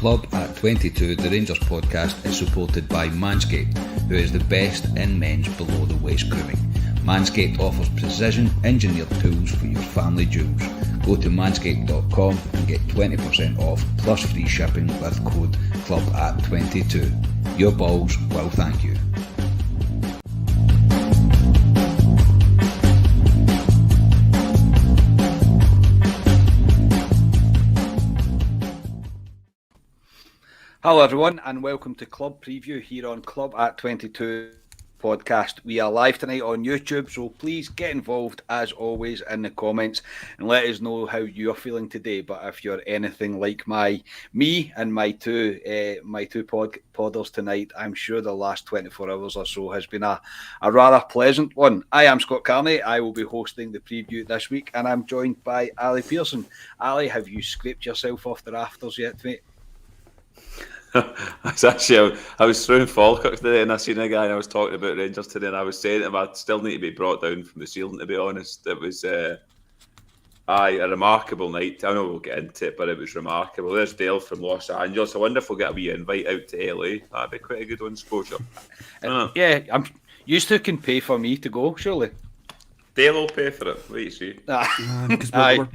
Club at 22, the Rangers podcast, is supported by Manscaped, who is the best in men's below-the-waist grooming. Manscaped offers precision-engineered tools for your family jewels. Go to manscaped.com and get 20% off plus free shipping with code CLUB at 22. Your balls will thank you. Hello everyone and welcome to Club Preview here on Club at 22 podcast. We are live tonight on YouTube, so please get involved as always in the comments and let us know how you're feeling today. But if you're anything like me and my two podders tonight, I'm sure the last 24 hours or so has been a rather pleasant one. I am Scott Carney. I will be hosting the preview this week and I'm joined by Ali Pearson. Ali, have you scraped yourself off the rafters yet, mate? I was throwing Falkirk today and I seen a guy and I was talking about Rangers today and I was saying to him I still need to be brought down from the ceiling, to be honest. It was a remarkable night. I know we'll get into it, but it was remarkable. There's Dale from Los Angeles. I wonder if we'll get a wee invite out to LA. That'd be quite a good one, Scotia. Yeah, you two can pay for me to go, surely. Dale will pay for it. Wait, see. I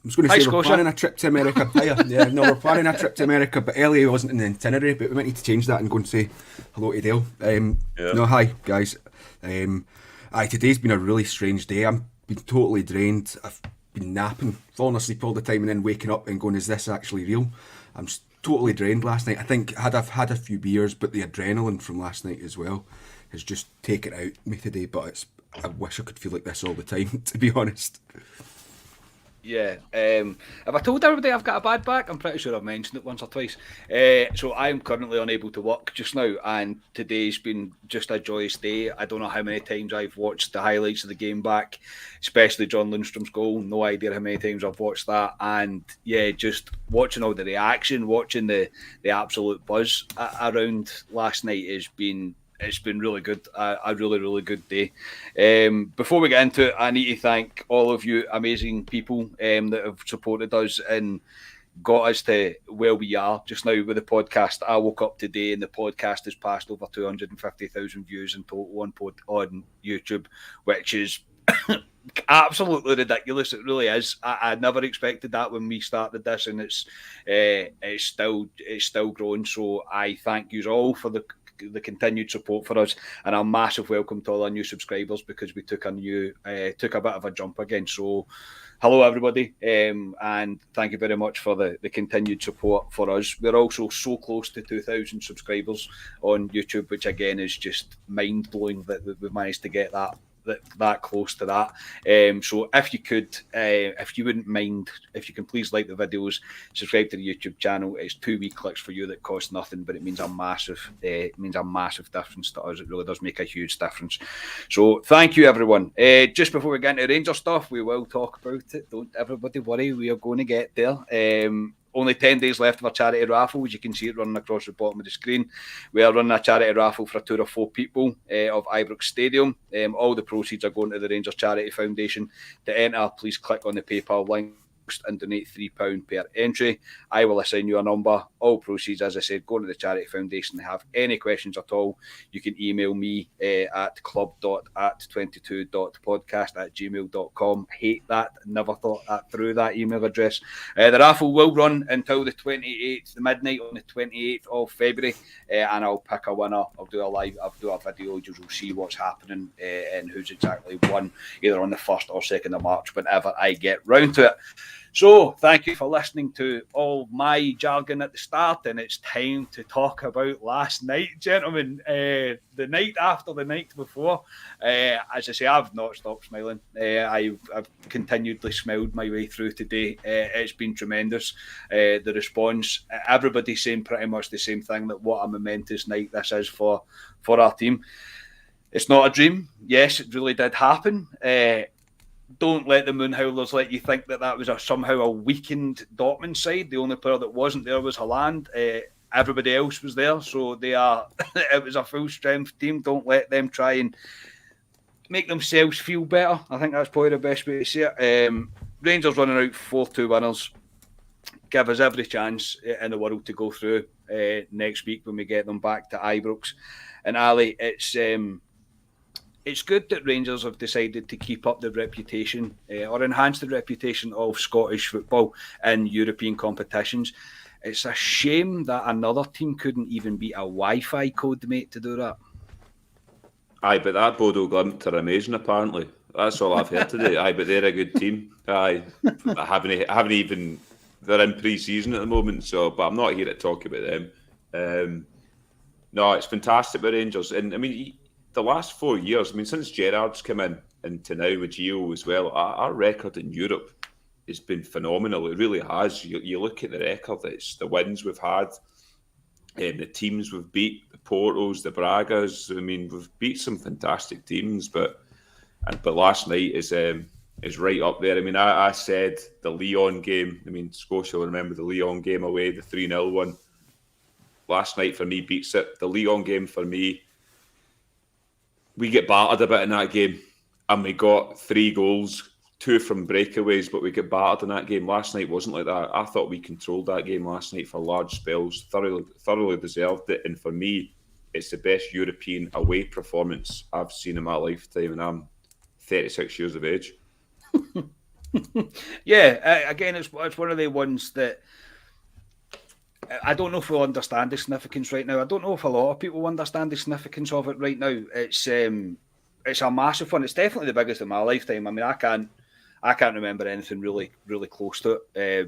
was going to say we're planning a trip to America. We're planning a trip to America, but LA wasn't in the itinerary, but we might need to change that and go and say hello to Dale. No, hi guys. Today's been a really strange day. I've been totally drained. I've been napping, falling asleep all the time and then waking up and going, is this actually real? I'm just totally drained last night. I think I've had a few beers, but the adrenaline from last night as well has just taken out me today, but I wish I could feel like this all the time, to be honest. Yeah, have I told everybody I've got a bad back? I'm pretty sure I've mentioned it once or twice. So I'm currently unable to work just now, and today's been just a joyous day. I don't know how many times I've watched the highlights of the game back, especially John Lundstram's goal. No idea how many times I've watched that, and yeah, just watching all the reaction, watching the absolute buzz around last night it's been really good, a really, really good day. Before we get into it, I need to thank all of you amazing people that have supported us and got us to where we are just now with the podcast. I woke up today and the podcast has passed over 250,000 views in total on YouTube, which is absolutely ridiculous. It really is. I never expected that when we started this, and it's still growing. So I thank you all for the continued support for us, and a massive welcome to all our new subscribers, because we took a bit of a jump again. So hello everybody, and thank you very much for the continued support for us. We're also so close to 2,000 subscribers on YouTube, which again is just mind-blowing that we've managed to get that close to that. So if you could, if you wouldn't mind, if you can please like the videos, subscribe to the YouTube channel. It's 2 wee clicks for you that cost nothing, but it means a massive difference to us. It really does make a huge difference. So thank you everyone. Just before we get into Ranger stuff, we will talk about it. Don't everybody worry, we are going to get there. Only 10 days left of our charity raffle. As you can see it running across the bottom of the screen. We are running a charity raffle for a tour of 4 people of Ibrox Stadium. All the proceeds are going to the Rangers Charity Foundation. To enter, please click on the PayPal link and donate £3 per entry. I will assign you a number. All proceeds, as I said, go to the Charity Foundation. If you have any questions at all, you can email me at club.at22.podcast@gmail.com. Hate that. Never thought that through that email address. The raffle will run until the 28th, the midnight on the 28th of February, and I'll pick a winner. I'll do a video. You'll see what's happening and who's exactly won, either on the 1st or 2nd of March, whenever I get round to it. So thank you for listening to all my jargon at the start, and it's time to talk about last night, gentlemen. The night after the night before. As I say, I've not stopped smiling. I've continually smiled my way through today. It's been tremendous. The response, everybody's saying pretty much the same thing, that what a momentous night this is for our team. It's not a dream. Yes, it really did happen. Don't let the Moon Howlers let you think that was somehow a weakened Dortmund side. The only player that wasn't there was Haaland. Everybody else was there, so it was a full strength team. Don't let them try and make themselves feel better. I think that's probably the best way to say it. Rangers running out 4-2 winners. give us every chance in the world to go through next week when we get them back to Ibrox. And Ali, it's good that Rangers have decided to keep up the reputation or enhance the reputation of Scottish football in European competitions. It's a shame that another team couldn't even beat a Wi-Fi code, mate, to do that. Aye, but that Bodo Glimt are amazing, apparently. That's all I've heard today. Aye, but they're a good team. Aye, I haven't even... They're in pre-season at the moment, but I'm not here to talk about them. No, it's fantastic with Rangers. And, I mean, the last 4 years, I mean, since Gerrard's come in and to now with Gio as well, our record in Europe has been phenomenal. It really has. You look at the record, it's the wins we've had, the teams we've beat, the Portos, the Bragas. I mean, we've beat some fantastic teams, but last night is right up there. I mean, I said the Lyon game. I mean, Scotia will remember the Lyon game away, the 3-0 one. Last night for me beats it. The Lyon game for me, we get battered a bit in that game, and we got 3 goals, 2 from breakaways, but we get battered in that game. Last night wasn't like that. I thought we controlled that game last night for large spells, thoroughly deserved it, and for me, it's the best European away performance I've seen in my lifetime, and I'm 36 years of age. Yeah, again, it's one of the ones that I don't know if we'll understand the significance right now. I don't know if a lot of people understand the significance of it right now. It's a massive one. It's definitely the biggest in my lifetime. I mean, I can't remember anything really close to it.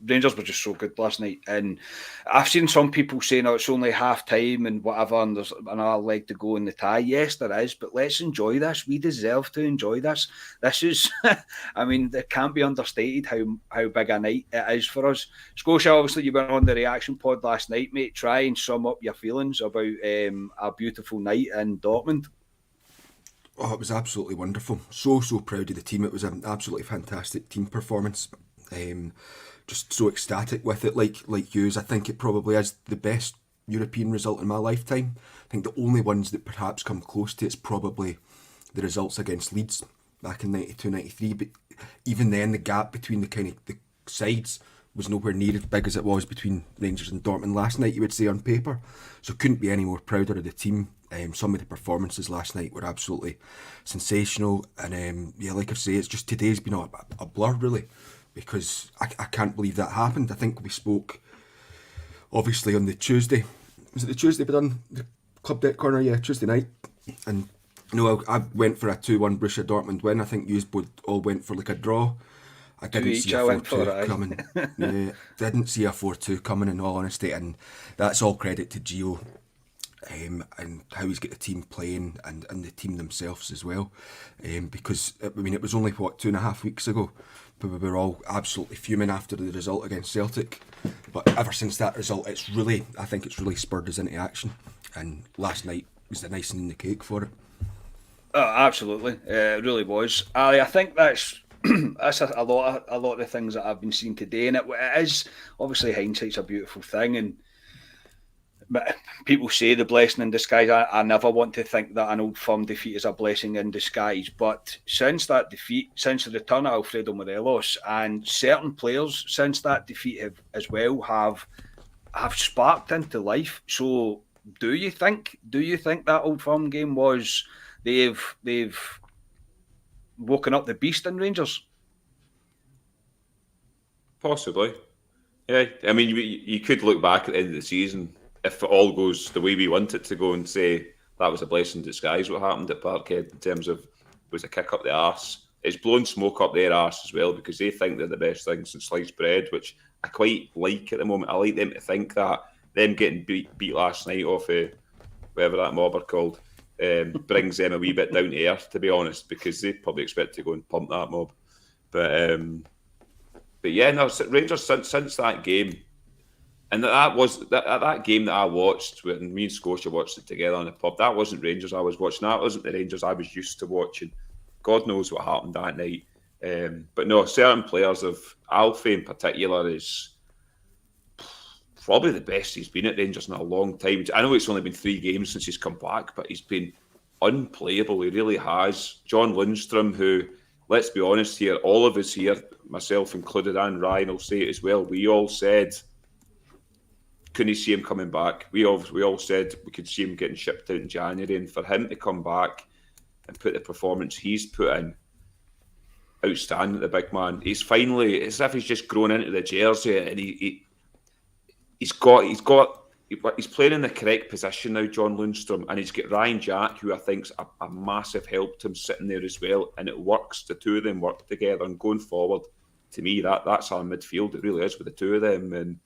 Rangers were just so good last night, and I've seen some people saying, "Oh, it's only half time and whatever, and there's another leg to go in the tie." Yes, there is, but let's enjoy this. We deserve to enjoy this. This is, I mean, it can't be understated how big a night it is for us. Scotia, obviously, you went on the reaction pod last night, mate. Try and sum up your feelings about a beautiful night in Dortmund. Oh, it was absolutely wonderful. So proud of the team. It was an absolutely fantastic team performance. Just so ecstatic with it, like yous. I think it probably is the best European result in my lifetime. I think the only ones that perhaps come close to it's probably the results against Leeds back in 92-93. But even then, the gap between the sides was nowhere near as big as it was between Rangers and Dortmund last night, you would say, on paper. So couldn't be any more prouder of the team. Some of the performances last night were absolutely sensational. And yeah, like I say, it's just today's been a blur, really. Because I can't believe that happened. I think we spoke, obviously, on the Tuesday. Was it the Tuesday we done the Club Deck Corner? Yeah, Tuesday night. And I went for a 2-1 Borussia Dortmund win. I think you both all went for like a draw. I didn't see a 4-2 coming. Yeah, didn't see a 4-2 coming, in all honesty. And that's all credit to Gio and how he's got the team playing and the team themselves as well. Because, I mean, it was only, 2.5 weeks ago. But we were all absolutely fuming after the result against Celtic. But ever since that result, I think it's really spurred us into action. And last night was the icing in the cake for it. Oh, absolutely, it really was. Ali, I think that's a lot of the things that I've been seeing today, and it is obviously hindsight's a beautiful thing, and people say the blessing in disguise. I never want to think that an Old Firm defeat is a blessing in disguise, but since that defeat, since the return of Alfredo Morelos, and certain players since that defeat have sparked into life. So do you think that Old Firm game was they've woken up the beast in Rangers? Possibly. Yeah, I mean, you could look back at the end of the season, if it all goes the way we want it to go, and say that was a blessing in disguise what happened at Parkhead in terms of was a kick up the arse. It's blown smoke up their arse as well, because they think they're the best thing since sliced bread, which I quite like at the moment. I like them to think that. Them getting beat last night off whatever that mob are called brings them a wee bit down to earth, to be honest, because they probably expect to go and pump that mob. But yeah, no, Rangers since that game. And that game that I watched, when me and Scotia watched it together on the pub, that wasn't Rangers I was watching. That wasn't the Rangers I was used to watching. God knows what happened that night. But no, certain players of Alfie in particular is probably the best he's been at Rangers in a long time. I know it's only been 3 games since he's come back, but he's been unplayable. He really has. John Lundstram, who let's be honest here, all of us here, myself included and Ryan will say it as well, we all said, couldn't see him coming back. We all said we could see him getting shipped out in January, and for him to come back and put the performance he's put in, outstanding, the big man. He's finally, it's as if he's just grown into the jersey, and he's playing in the correct position now, John Lundstram, and he's got Ryan Jack, who I think's a massive help to him sitting there as well, and it works. The two of them work together, and going forward, to me, that's our midfield. It really is with the two of them, and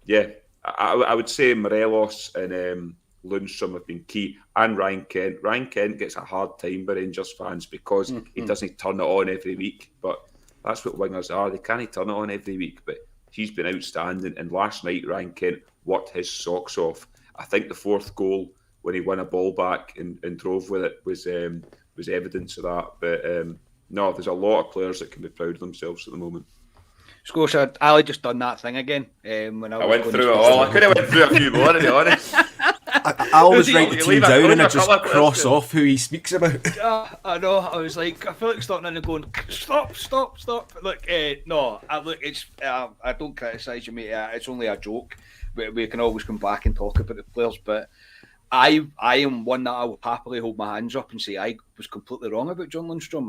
yeah, I would say Morelos and Lundstram have been key, and Ryan Kent. Ryan Kent gets a hard time by Rangers fans because he doesn't turn it on every week, but that's what wingers are. They can't turn it on every week, but he's been outstanding, and last night Ryan Kent worked his socks off. I think the fourth goal, when he won a ball back and drove with it, was evidence of that. But no, there's a lot of players that can be proud of themselves at the moment. Scotia, Ali just done that thing again. When I went through it all. I could have went through a few more, to be honst. I always write the team down and I just cross off who he speaks about. I know. I was like, I feel like stopping in and going, stop. Look, no, it's I don't criticise you, mate. It's only a joke. We can always come back and talk about the players, but I am one that I will happily hold my hands up and say I was completely wrong about John Lundstram.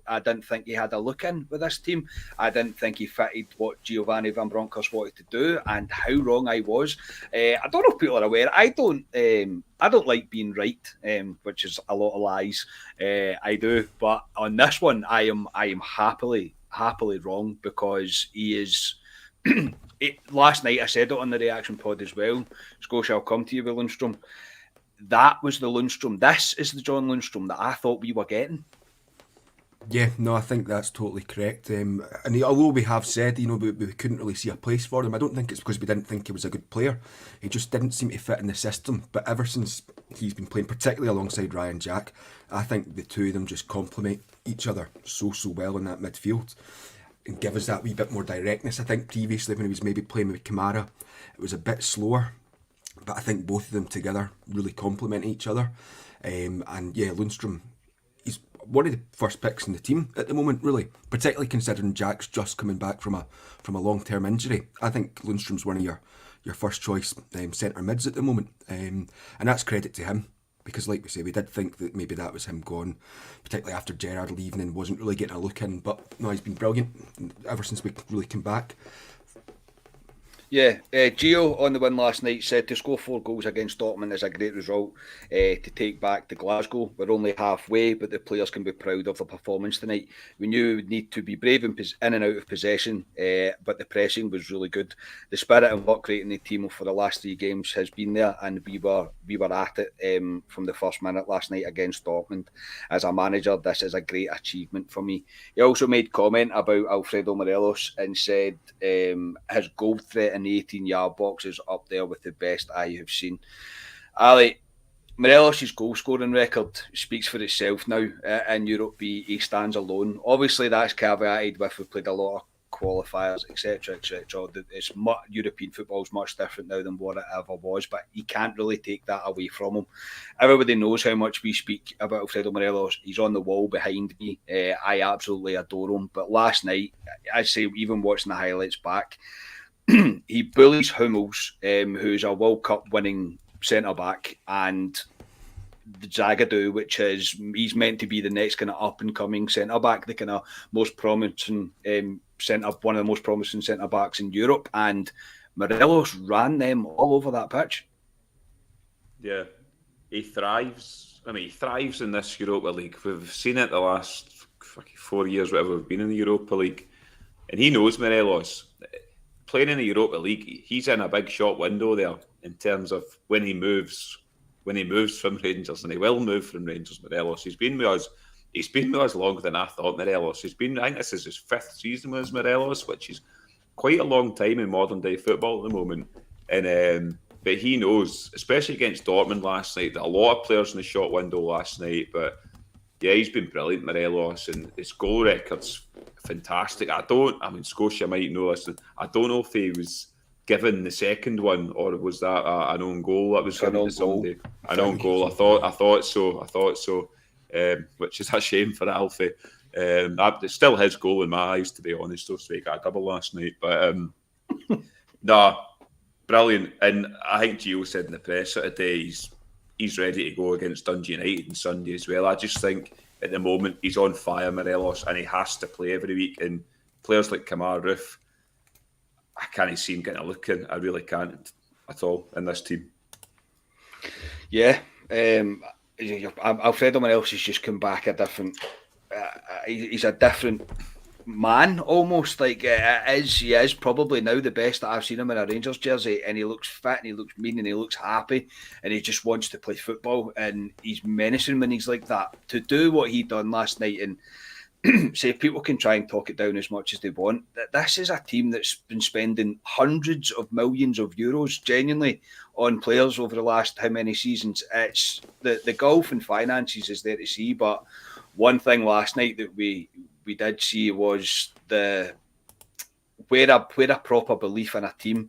I didn't think he had a look in with this team. I didn't think he fitted what Giovanni Van Bronckhorst wanted to do, and how wrong I was. I don't know if people are aware. I don't like being right, which is a lot of lies. I do, but on this one, I am happily wrong, because he is. Last night I said it on the reaction pod as well. Scotia, I'll come to you with Lundstram. That was the Lundstram. This is the John Lundstram that I thought we were getting. Yeah, no, I think that's totally correct. And although we have said, we couldn't really see a place for him, I don't think it's because we didn't think he was a good player. He just didn't seem to fit in the system. But ever since he's been playing, particularly alongside Ryan Jack, I think the two of them just complement each other so well in that midfield and give us that wee bit more directness. I think previously when he was maybe playing with Kamara, it was a bit slower. But I think both of them together really complement each other. And yeah, Lundstram, he's one of the first picks in the team at the moment, really, particularly considering Jack's just coming back from a long-term injury. I think Lundstram's one of your first choice centre mids at the moment. And that's credit to him, because like we say, we did think that maybe that was him gone, particularly after Gerrard leaving and wasn't really getting a look in. But no, he's been brilliant ever since we really came back. Yeah, Gio on the win last night said to score 4 goals against Dortmund is a great result to take back to Glasgow. We're only halfway, but the players can be proud of the performance tonight. We knew we would need to be brave in and out of possession, but the pressing was really good. The spirit and work rate in the team for the last 3 games has been there, and we were at it from the first minute last night against Dortmund. As a manager, this is a great achievement for me. He also made comment about Alfredo Morelos and said his goal threat in the 18-yard box is up there with the best I have seen. Ali, Morelos' goal scoring record speaks for itself now in Europe. He stands alone. Obviously, that's caveated with we've played a lot of qualifiers, etc. European football is much different now than what it ever was, but you can't really take that away from him. Everybody knows how much we speak about Alfredo Morelos. He's on the wall behind me. I absolutely adore him. But last night, I say, even watching the highlights back, he bullies Hummels, who's a World Cup winning centre-back, and Zagadou, which is, he's meant to be the next kind of up-and-coming centre-back, the kind of most promising one of the most promising centre-backs in Europe, and Morelos ran them all over that pitch. Yeah, he thrives. I mean, he thrives in this Europa League. We've seen it the last 4 years, whatever we've been in the Europa League, and he knows Morelos. Playing in the Europa League, he's in a big shot window there in terms of when he moves from Rangers, and he will move from Rangers. Morelos, he's been with us longer than I thought. Morelos, I think this is his 5th season with Morelos, which is quite a long time in modern day football at the moment. And but he knows, especially against Dortmund last night, that a lot of players in the shot window last night. But yeah, he's been brilliant, Morelos, and his goal record's fantastic. Scotia might know this. I don't know if he was given the second one, or was that an own goal that was given to somebody? An own goal. I thought so. Which is a shame for Alfie. It's still his goal in my eyes, to be honest. So he got a double last night, but brilliant. And I think Gio said in the press today he's ready to go against Dundee United on Sunday as well. I just think at the moment he's on fire, Morelos, and he has to play every week. And players like Kamar Roof, I can't see him getting a look in. I really can't at all in this team. Yeah, Alfredo Morelos has just come back a different. He's a different man, almost like he is probably now the best that I've seen him in a Rangers jersey, and he looks fit and he looks mean and he looks happy and he just wants to play football, and he's menacing when he's like that. To do what he done last night, and say people can try and talk it down as much as they want, this is a team that's been spending hundreds of millions of euros genuinely on players over the last how many seasons. It's the golf and finances is there to see, but one thing last night that we did see was where a proper belief in a team.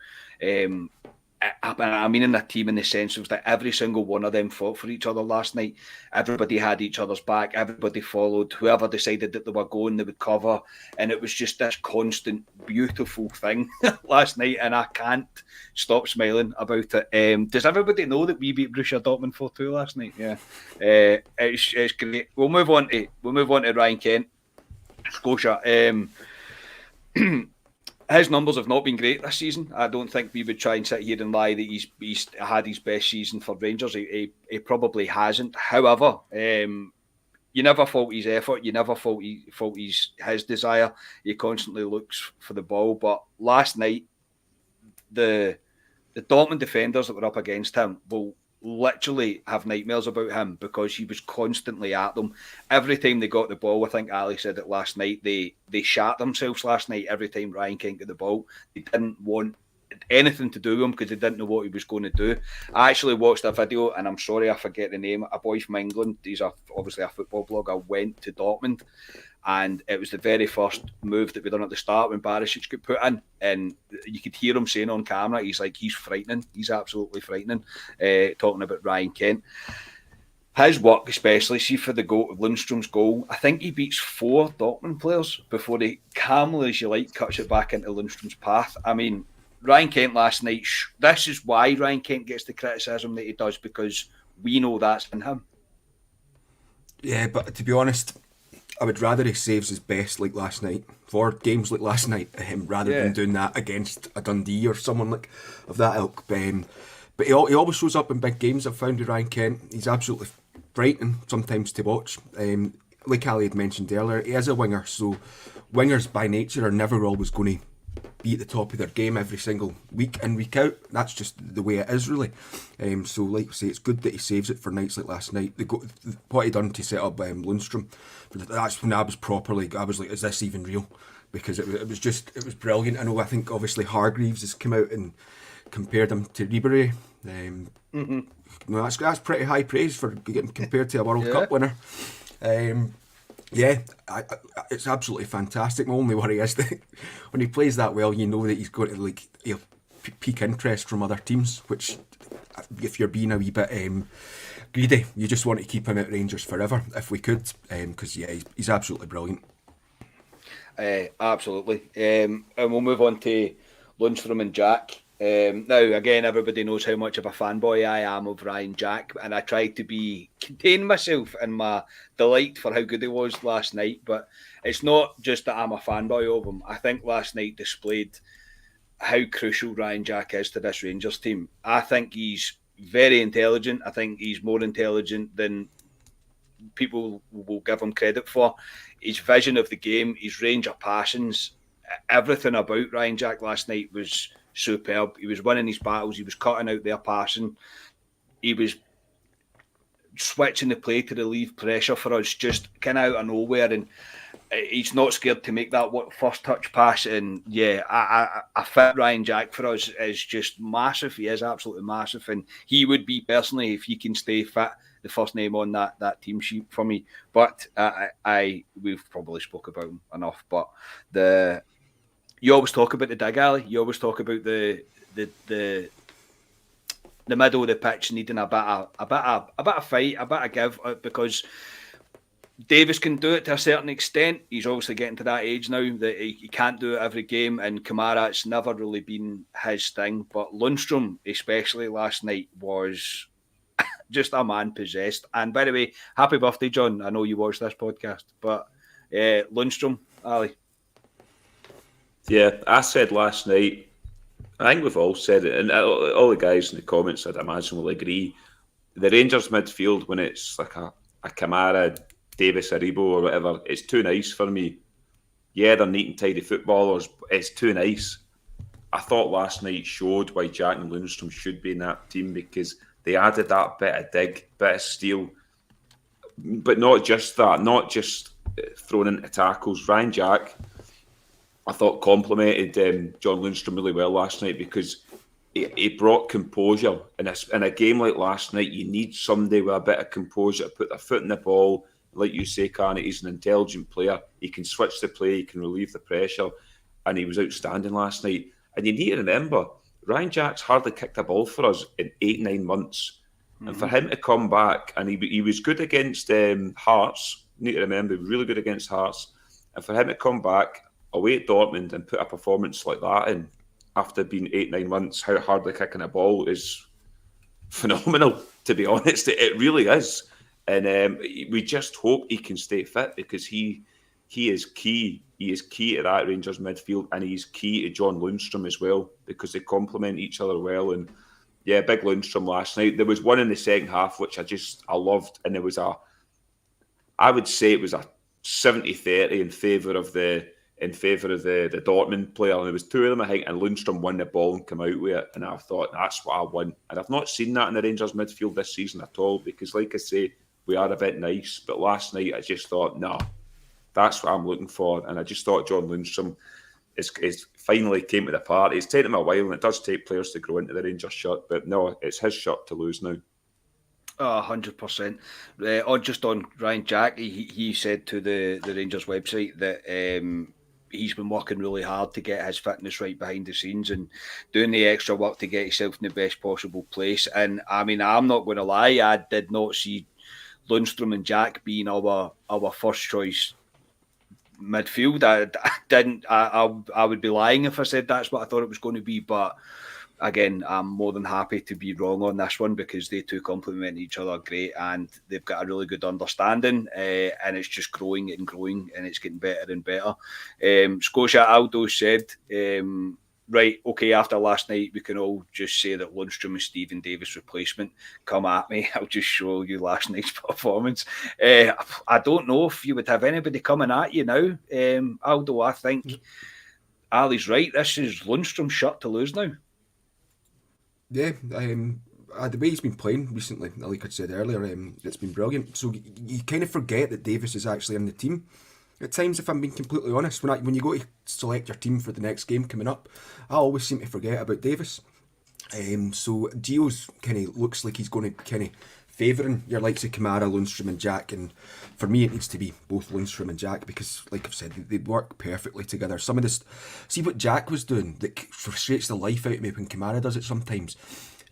I mean in a team in the sense of that every single one of them fought for each other last night. Everybody had each other's back. Everybody followed. Whoever decided that they were going, they would cover. And it was just this constant, beautiful thing last night. And I can't stop smiling about it. Does everybody know that we beat Borussia Dortmund 4-2 last night? Yeah, it's great. We'll move on to Ryan Kent, Scotia. His numbers have not been great this season. I don't think we would try and sit here and lie that he's had his best season for Rangers. He probably hasn't. However, you never fault his effort. You never fault his desire. He constantly looks for the ball. But last night, the Dortmund defenders that were up against him will literally have nightmares about him because he was constantly at them. Every time they got the ball, I think Ali said it last night, they shat themselves last night every time Ryan Kent got the ball. They didn't want anything to do with him because they didn't know what he was going to do. I actually watched a video, and I'm sorry I forget the name, a boy from England, he's obviously a football blogger, went to Dortmund, and it was the very first move that we done at the start when Barisic got put in, and you could hear him saying on camera, he's frightening, he's absolutely frightening, talking about Ryan Kent. His work, especially, see for the goal, Lundstram's goal, I think he beats 4 Dortmund players before he calmly, as you like, cuts it back into Lundstram's path. I mean, Ryan Kent last night, this is why Ryan Kent gets the criticism that he does, because we know that's in him. Yeah, but to be honest, I would rather he saves his best like last night for games like last night, rather than doing that against a Dundee or someone like of that ilk. But he always shows up in big games. I've found with Ryan Kent, he's absolutely frightening sometimes to watch. Like Ali had mentioned earlier, he is a winger, so wingers by nature are never always going to be at the top of their game every single week in, week out. That's just the way it is, really. So, like we say, it's good that he saves it for nights like last night. What he done to set up Lundstram, that's when I was like, is this even real? Because it was brilliant. I think obviously Hargreaves has come out and compared him to Ribery. That's pretty high praise for getting compared to a World Cup winner. It's absolutely fantastic. My only worry is that when he plays that well, you know that he's going to pique interest from other teams, which, if you're being a wee bit greedy, you just want to keep him at Rangers forever if we could, because he's absolutely brilliant. Absolutely. And we'll move on to Lundstram and Jack. Now, again, everybody knows how much of a fanboy I am of Ryan Jack, and I tried to contain myself in my delight for how good he was last night, but it's not just that I'm a fanboy of him. I think last night displayed how crucial Ryan Jack is to this Rangers team. I think he's very intelligent. I think he's more intelligent than people will give him credit for. His vision of the game, his range of passings, everything about Ryan Jack last night was superb. He was winning his battles. He was cutting out their passing. He was switching the play to relieve pressure for us, just kind of out of nowhere. And he's not scared to make that first touch pass. And a fit Ryan Jack for us is just massive. He is absolutely massive, and he would be personally, if he can stay fit, the first name on that team sheet for me. But we've probably spoke about him enough. But you always talk about the dig alley. You always talk about the middle of the pitch needing a bit of fight, a bit of give, because Davis can do it to a certain extent. He's obviously getting to that age now that he can't do it every game. And Kamara, it's never really been his thing. But Lundstram, especially last night, was just a man possessed. And by the way, happy birthday, John. I know you watched this podcast. But Lundstram, Ali. Yeah, I said last night, I think we've all said it, and all the guys in the comments, I'd imagine, will agree. The Rangers midfield, when it's like a Kamara, Davis, Aribo, or whatever, it's too nice for me. Yeah, they're neat and tidy footballers, but it's too nice. I thought last night showed why Jack and Lundstram should be in that team, because they added that bit of dig, bit of steel. But not just that, not just thrown into tackles. Ryan Jack, I thought, complimented John Lundstram really well last night, because he brought composure. In a game like last night, you need somebody with a bit of composure to put their foot in the ball. Like you say, Carney, he's an intelligent player. He can switch the play, he can relieve the pressure, and he was outstanding last night. And you need to remember, Ryan Jack's hardly kicked a ball for us in 8-9 months. Mm-hmm. And for him to come back, and he was good against Hearts, you need to remember, he was really good against Hearts. And for him to come back away at Dortmund and put a performance like that in after being 8-9 months, how hardly kicking a ball is phenomenal, to be honest. It really is. And we just hope he can stay fit, because he is key. He is key to that Rangers midfield, and he's key to John Lundstram as well, because they complement each other well. And yeah, big Lundstram last night. There was one in the second half which I loved, and I would say it was a 70-30 in favour of the Dortmund player, and there was two of them, I think, and Lundstram won the ball and came out with it, and I thought, that's what I want. And I've not seen that in the Rangers midfield this season at all, because like I say, we are a bit nice, but last night I just thought, no, that's what I'm looking for. And I just thought John Lundstram is finally came to the party. It's taken him a while, and it does take players to grow into the Rangers shirt, but no, it's his shirt to lose now. 100%. Just on Ryan Jack, he said to the Rangers website that he's been working really hard to get his fitness right behind the scenes and doing the extra work to get himself in the best possible place. And I mean, I'm not going to lie, I did not see Lundstram and Jack being our first choice midfield. I would be lying if I said that's what I thought it was going to be, but again, I'm more than happy to be wrong on this one, because they two complement each other great, and they've got a really good understanding, and it's just growing and growing, and it's getting better and better. Scotia Aldo said, right, okay, after last night, we can all just say that Lundstram is Stephen Davis' replacement. Come at me, I'll just show you last night's performance. I don't know if you would have anybody coming at you now, Aldo. I think Ali's right. This is Lundstram's shirt to lose now. Yeah, the way he's been playing recently, like I said earlier, it's been brilliant. So you kind of forget that Davis is actually in the team at times, if I'm being completely honest. When you go to select your team for the next game coming up, I always seem to forget about Davis. So Gio's kind of looks like he's going to kind of favouring your likes of Kamara, Lundstram and Jack, and for me it needs to be both Lundstram and Jack, because like I've said, they work perfectly together. Some of this, see what Jack was doing that frustrates the life out of me when Kamara does it sometimes,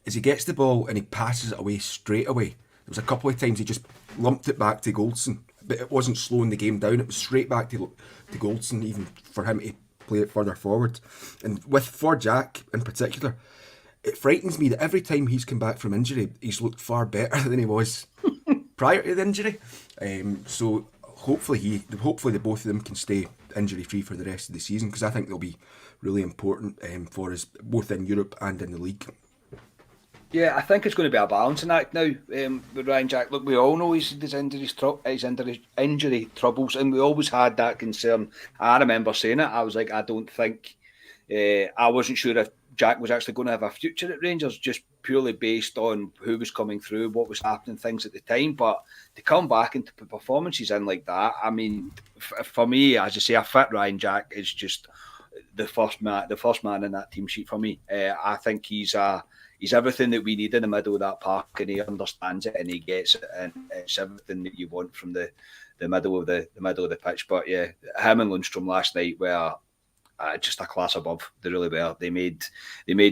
is he gets the ball and he passes it away straight away. There was a couple of times he just lumped it back to Goldson, but it wasn't slowing the game down, it was straight back to Goldson, even for him to play it further forward. And for Jack in particular, it frightens me that every time he's come back from injury, he's looked far better than he was prior to the injury. So hopefully the both of them can stay injury free for the rest of the season, because I think they'll be really important for us both in Europe and in the league. Yeah, I think it's going to be a balancing act now with Ryan Jack. Look, we all know his injury troubles, and we always had that concern. I remember saying it. I was like, I don't think, I wasn't sure if Jack was actually going to have a future at Rangers, just purely based on who was coming through, what was happening, things at the time. But to come back and to put performances in like that, I mean, for me, as I say, a fit Ryan Jack is just the first man in that team sheet for me. I think he's everything that we need in the middle of that park, and he understands it and he gets it, and it's everything that you want from the middle of the pitch. But yeah, him and Lundstram last night were just a class above. They really were. They made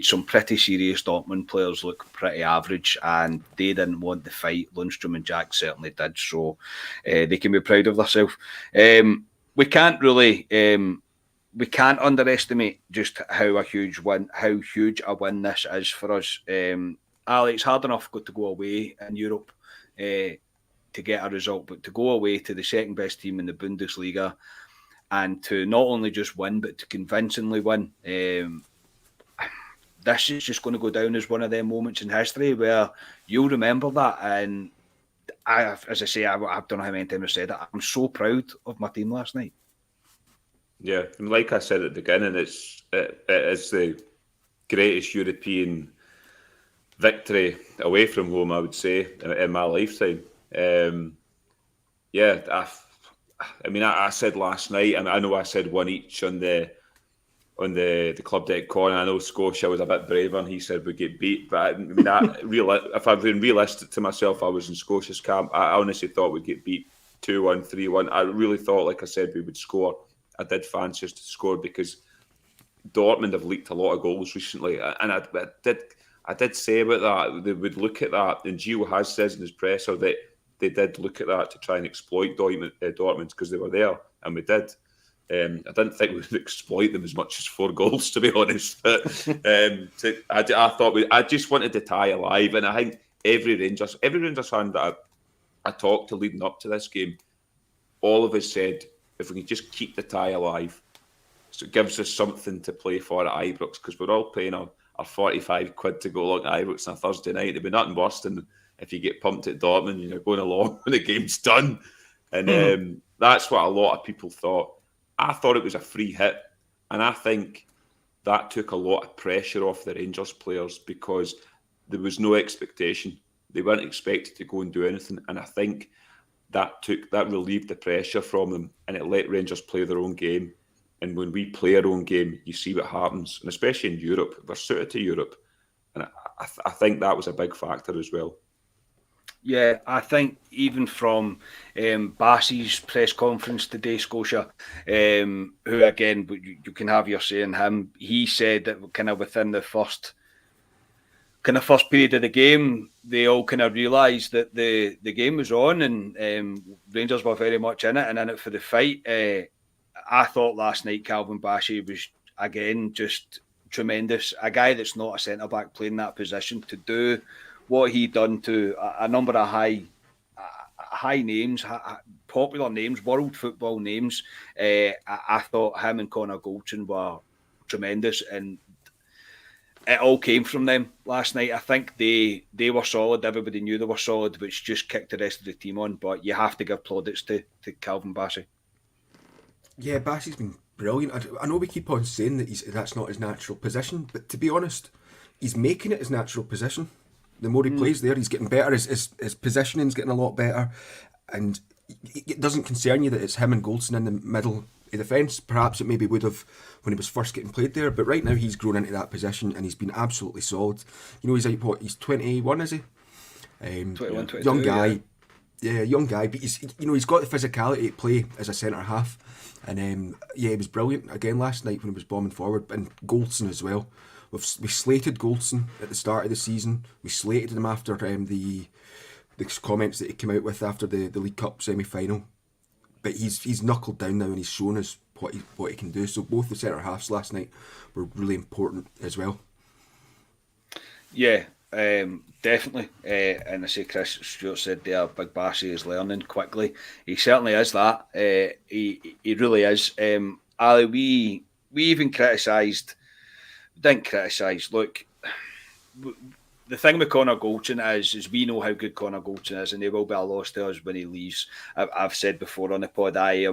some pretty serious Dortmund players look pretty average, and they didn't want to fight. Lundstram and Jack certainly did, so they can be proud of themselves. We can't underestimate just how huge a win this is for us. Ali, it's hard enough to go away in Europe to get a result, but to go away to the second best team in the Bundesliga and to not only just win, but to convincingly win, this is just going to go down as one of them moments in history where you'll remember that. And as I say, I don't know how many times I've said it, I'm so proud of my team last night. Yeah, and like I said at the beginning, it is the greatest European victory away from home, I would say, in my lifetime. I said last night, and I know I said one each on the club deck corner. I know Scotia was a bit braver, and he said we'd get beat. But if I've been realistic to myself, I was in Scotia's camp. I honestly thought we'd get beat 2-1, 3-1. I really thought, like I said, we would score. I did fancy us to score because Dortmund have leaked a lot of goals recently, and I did say about that. They would look at that, and Gio has said in his presser that they did look at that to try and exploit Dortmund because they were there, and we did. I didn't think we would exploit them as much as 4 goals, to be honest. But I just wanted the tie alive, and I think every Rangers fan that I talked to leading up to this game, all of us said, if we can just keep the tie alive, so it gives us something to play for at Ibrox, because we're all paying our 45 quid to go along to Ibrox on a Thursday night. It'd be nothing worse than if you get pumped at Dortmund and you're going along when the game's done. And that's what a lot of people thought. I thought it was a free hit, and I think that took a lot of pressure off the Rangers players because there was no expectation. They weren't expected to go and do anything, and I think that relieved the pressure from them, and it let Rangers play their own game. And when we play our own game, you see what happens, and especially in Europe, we're suited to Europe, and I think that was a big factor as well. Yeah, I think even from Bassey's press conference today, Scotia, who again, you can have your say in him, he said that kind of within the first period of the game, they all kind of realised that the game was on, and Rangers were very much in it and in it for the fight. I thought last night Calvin Bassey was again just tremendous. A guy that's not a centre back playing that position to do what he done to a number of high names, popular names, world football names. I thought him and Connor Goldson were tremendous, and it all came from them last night. I think they were solid. Everybody knew they were solid, which just kicked the rest of the team on. But you have to give plaudits to Calvin Bassey. Yeah, Bassey's been brilliant. I know we keep on saying that that's not his natural position, but to be honest, he's making it his natural position. The more he plays there, he's getting better. His positioning's getting a lot better. And it doesn't concern you that it's him and Goldson in the middle of the fence. Perhaps it maybe would have when he was first getting played there. But right now he's grown into that position and he's been absolutely solid. You know, he's 21, is he? 21, 22, young guy. Yeah, young guy. But he's got the physicality to play as a centre half. And he was brilliant again last night when he was bombing forward. And Goldson as well. We slated Goldson at the start of the season. We slated him after the comments that he came out with after the League Cup semi-final. But he's knuckled down now and he's shown us what he can do. So both the centre halves last night were really important as well. Yeah, definitely. And I say Chris Stewart said there, Big Bassey is learning quickly. He certainly is that. He really is. Ali, we even didn't criticise. Look, the thing with Connor Goldson is we know how good Connor Goldson is, and there will be a loss to us when he leaves. I've said before on the pod, I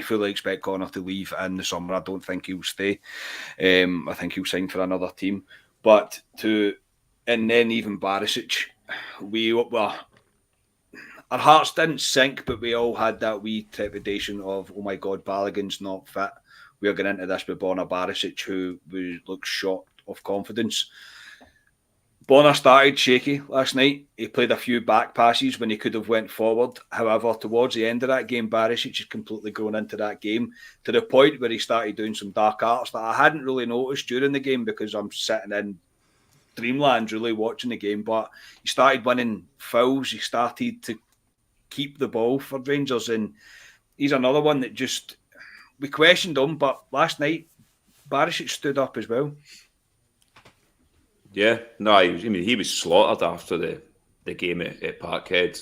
fully expect Connor to leave in the summer. I don't think he'll stay. I think he'll sign for another team. And then even Barisic, our hearts didn't sink, but we all had that wee trepidation of, oh my God, Balogun's not fit. We are going into this with Borna Barisic, who looks short of confidence. Borna started shaky last night. He played a few back passes when he could have went forward. However, towards the end of that game, Barisic has completely grown into that game to the point where he started doing some dark arts that I hadn't really noticed during the game because I'm sitting in dreamland really watching the game. But he started winning fouls. He started to keep the ball for Rangers, and he's another one that just, we questioned him, but last night Barisic stood up as well. Yeah, no, he was slaughtered after the game at Parkhead,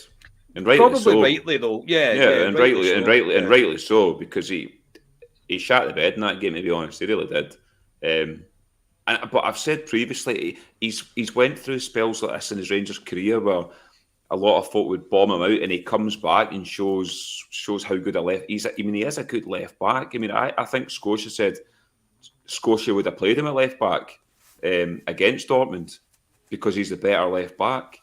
and rightly Probably so. rightly though, yeah, and rightly so, because he shat the bed in that game. To be honest, he really did. But I've said previously, he's went through spells like this in his Rangers career where a lot of folk would bomb him out, and he comes back and shows how good a left. He is a good left back. I mean, I think Scotia said Scotia would have played him at left back against Dortmund because he's the better left back,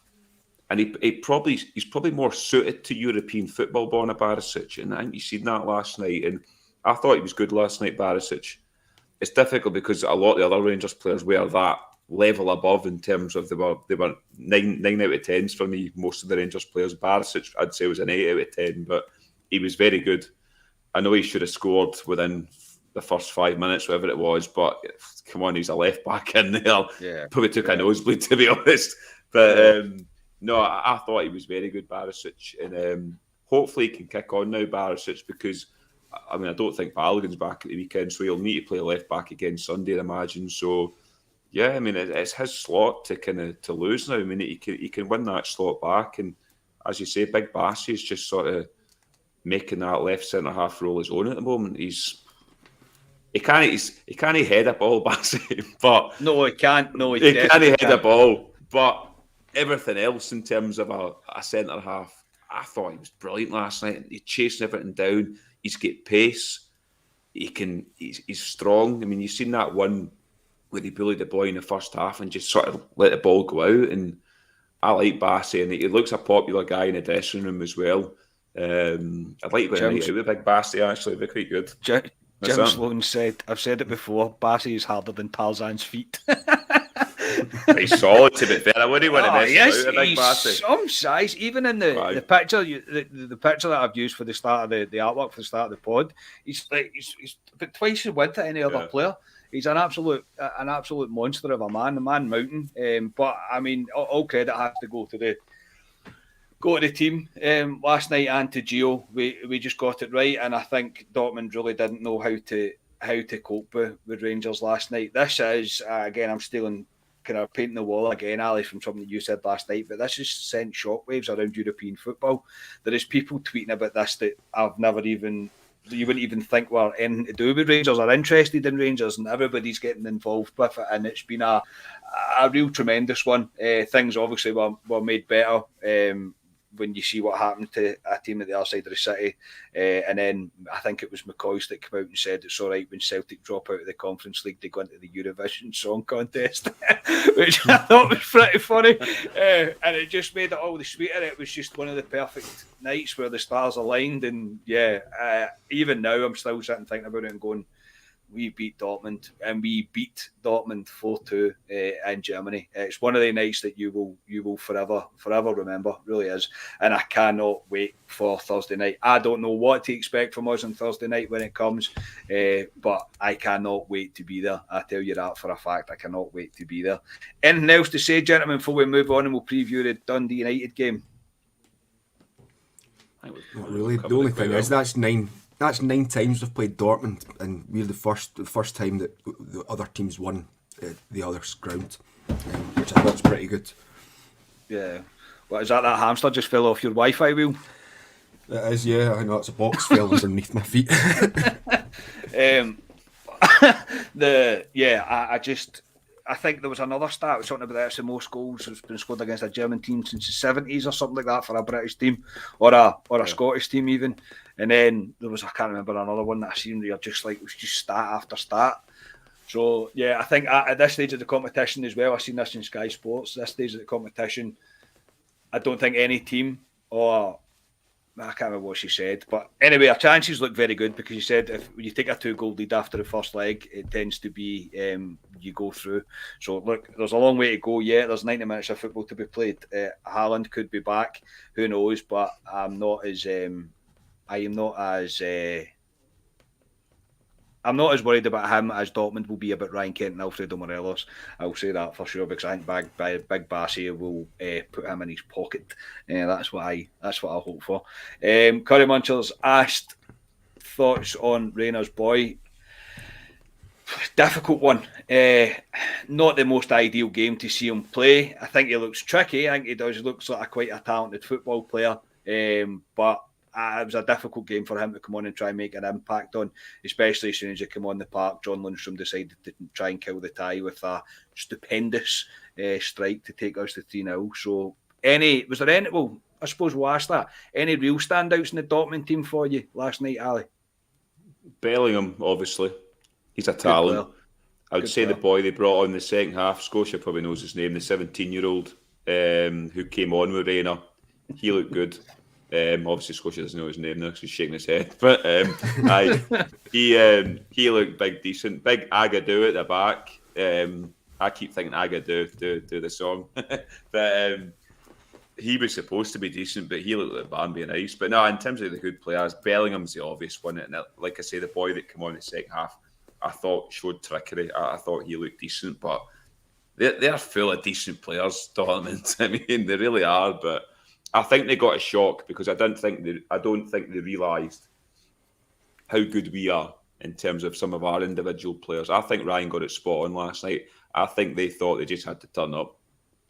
and he's probably more suited to European football, Borna Barisic, and I think you've seen that last night. And I thought he was good last night, Barisic. It's difficult because a lot of the other Rangers players were that level above in terms of they were 9 out of 10s for me. Most of the Rangers players, Barisic, I'd say was an 8 out of 10, but he was very good. I know he should have scored within the first 5 minutes, whatever it was, but come on, he's a left back in there. Yeah, probably took a nosebleed, to be honest. But no, I thought he was very good, Barisic, and hopefully he can kick on now, Barisic, because I mean I don't think Balogun's back at the weekend, so he'll need to play left back again Sunday, I imagine. So yeah, I mean it's his slot to lose now. I mean he can win that slot back, and as you say, Big Bassey is just sort of making that left centre half role his own at the moment. He can't head a ball, Bassey, but no, he can't. No, he can't head a ball. But everything else in terms of a centre half, I thought he was brilliant last night. He's chasing everything down. He's got pace. He's strong. I mean, you've seen that one where he bullied the boy in the first half and just sort of let the ball go out. And I like Bassey, and he looks a popular guy in the dressing room as well. I'd like to go and night out with Big Bassey, actually. It'd be quite good. Jim Sloan said, I've said it before, Bassey is harder than Tarzan's feet. He's solid, to be fair. I wouldn't want to mess about a Big Bassey. Some size, even in the picture, the picture that I've used for the start of the artwork for the start of the pod, he's about twice the width of any other player. He's an absolute monster of a man mountain. But I mean, all credit has to go to the team last night and to Gio. We just got it right, and I think Dortmund really didn't know how to cope with Rangers last night. This is again, I'm stealing kind of painting the wall again, Ali, from something that you said last night, but this has sent shockwaves around European football. There is people tweeting about this that you wouldn't even think were anything to do with Rangers or interested in Rangers, and everybody's getting involved with it, and it's been a real tremendous one. Things obviously were made better when you see what happened to a team at the other side of the city. And then I think it was McCoy's that came out and said it's all right when Celtic drop out of the Conference League, they go into the Eurovision Song Contest, which I thought was pretty funny. And it just made it all the sweeter. It was just one of the perfect nights where the stars aligned. And even now I'm still sitting thinking about it and going, we beat Dortmund, and we beat Dortmund 4-2 in Germany. It's one of the nights that you will forever remember, really is. And I cannot wait for Thursday night. I don't know what to expect from us on Thursday night when it comes, but I cannot wait to be there. I tell you that for a fact. I cannot wait to be there. Anything else to say, gentlemen, before we move on and we'll preview the Dundee United game? Not really. The only thing is that's 9 times we've played Dortmund, and we're the first time that the other teams won the other's ground, which I thought was pretty good. Yeah. What is that hamster just fell off your Wi-Fi wheel? It is, yeah. I know it's a box fell underneath my feet. I think there was another stat was talking about that. It's the most goals has been scored against a German team since the 70s or something like that for a British team or a Scottish team even. And then there was, I can't remember, another one that I seen where you're just like, it was just stat after stat. So yeah, I think at this stage of the competition as well, I've seen this in Sky Sports, this stage of the competition, I don't think any team, or I can't remember what she said, but anyway, our chances look very good because you said if you take a 2-goal lead after the first leg, it tends to be you go through. So look, there's a long way to go yet. There's 90 minutes of football to be played. Haaland could be back, who knows? But I'm not as worried about him as Dortmund will be about Ryan Kent and Alfredo Morelos. I'll say that for sure, because I think Big Bassy will put him in his pocket. That's what I hope for. Curry Munchers asked thoughts on Rayner's boy. Difficult one. Not the most ideal game to see him play. I think he looks tricky. I think he does look like quite a talented football player. But it was a difficult game for him to come on and try and make an impact on, especially as soon as he came on the park. John Lundstram decided to try and kill the tie with a stupendous strike to take us to 3-0. So, I suppose we'll ask that. Any real standouts in the Dortmund team for you last night, Ali? Bellingham, obviously. He's a talent. I would say the boy they brought on in the second half, Scotia probably knows his name, the 17-year-old who came on with Rayner. He looked good. Obviously, Scotia doesn't know his name now because he's shaking his head. But he looked decent. Big Agadoo at the back. I keep thinking Agadoo, do the song. But he was supposed to be decent, but he looked like Bambi and Ice. But no, in terms of the good players, Bellingham's the obvious one. And like I say, the boy that came on in the second half, I thought showed trickery. I thought he looked decent, but they're full of decent players, Dortmund. I mean, they really are. But I think they got a shock because I don't think they realised how good we are in terms of some of our individual players. I think Ryan got it spot on last night. I think they thought they just had to turn up.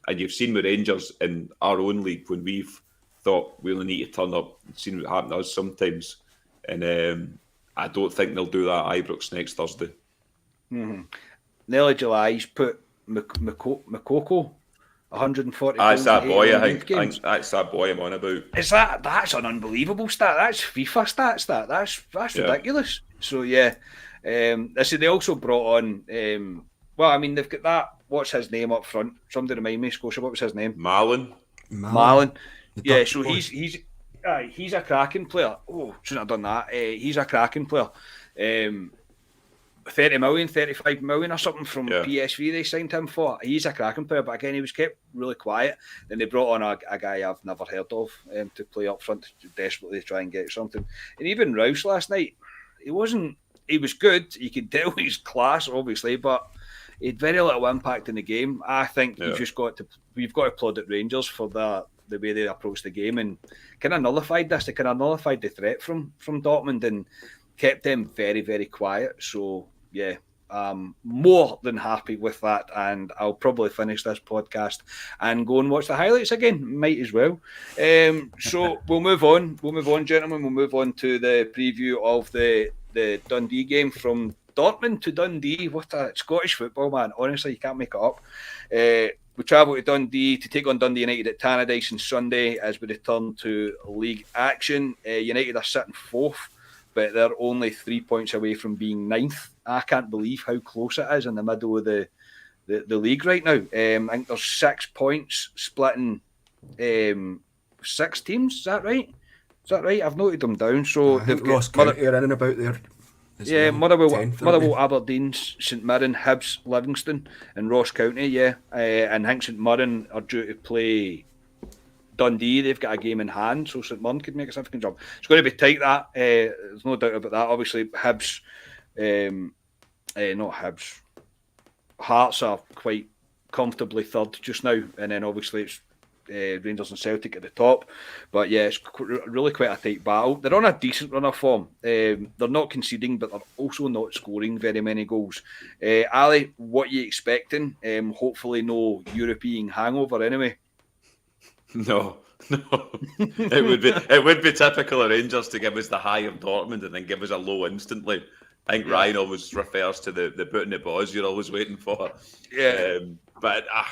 And you've seen with Rangers in our own league when we've thought we only need to turn up, seen what happened to us sometimes. And I don't think they'll do that at Ibrox next Thursday. Mm-hmm. Nearly July, he's put Makoko 140 That's that boy, I think. Games. That's that boy I'm on about. That's an unbelievable stat. That's FIFA stats. That's ridiculous. So yeah, they also brought on. They've got that. What's his name up front? Somebody remind me, Scotia. What was his name? Malin. Yeah, so he's a cracking player. Oh, shouldn't have done that. He's a cracking player. 30 million, 35 million or something from PSV they signed him for. He's a cracking player, but again, he was kept really quiet. Then they brought on a guy I've never heard of to play up front to desperately try and get something. And even Rouse last night, he was good. You could tell he's class, obviously, but he had very little impact in the game. I think we've got to applaud at Rangers for the way they approached the game and kind of nullified this. They kind of nullified the threat from Dortmund and kept them very, very quiet. So, yeah, I'm more than happy with that. And I'll probably finish this podcast and go and watch the highlights again. Might as well. So we'll move on. Gentlemen. We'll move on to the preview of the Dundee game from Dortmund to Dundee. What a Scottish football, man. Honestly, you can't make it up. We travel to Dundee to take on Dundee United at Tannadice on Sunday as we return to league action. United are sitting fourth, but they're only 3 points away from being ninth. I can't believe how close it is in the middle of the league right now. I think there's 6 points splitting 6 teams. Is that right? I've noted them down. So they've got County in and about there. Yeah, Motherwell, Aberdeen, St Mirren, Hibs, Livingston, and Ross County. Yeah, and I think St Mirren are due to play Dundee. They've got a game in hand, so St Mirren could make a significant jump. It's going to be tight. That there's no doubt about that. Obviously, Hibs, not Hibs. Hearts are quite comfortably third just now, and then obviously it's Rangers and Celtic at the top. But yeah, it's really quite a tight battle. They're on a decent run of form. They're not conceding, but they're also not scoring very many goals. Ali, what are you expecting? Hopefully no European hangover anyway. No. It would be typical of Rangers to give us the high of Dortmund and then give us a low instantly. I think Ryan always refers to the boot in the balls you're always waiting for. Yeah. But I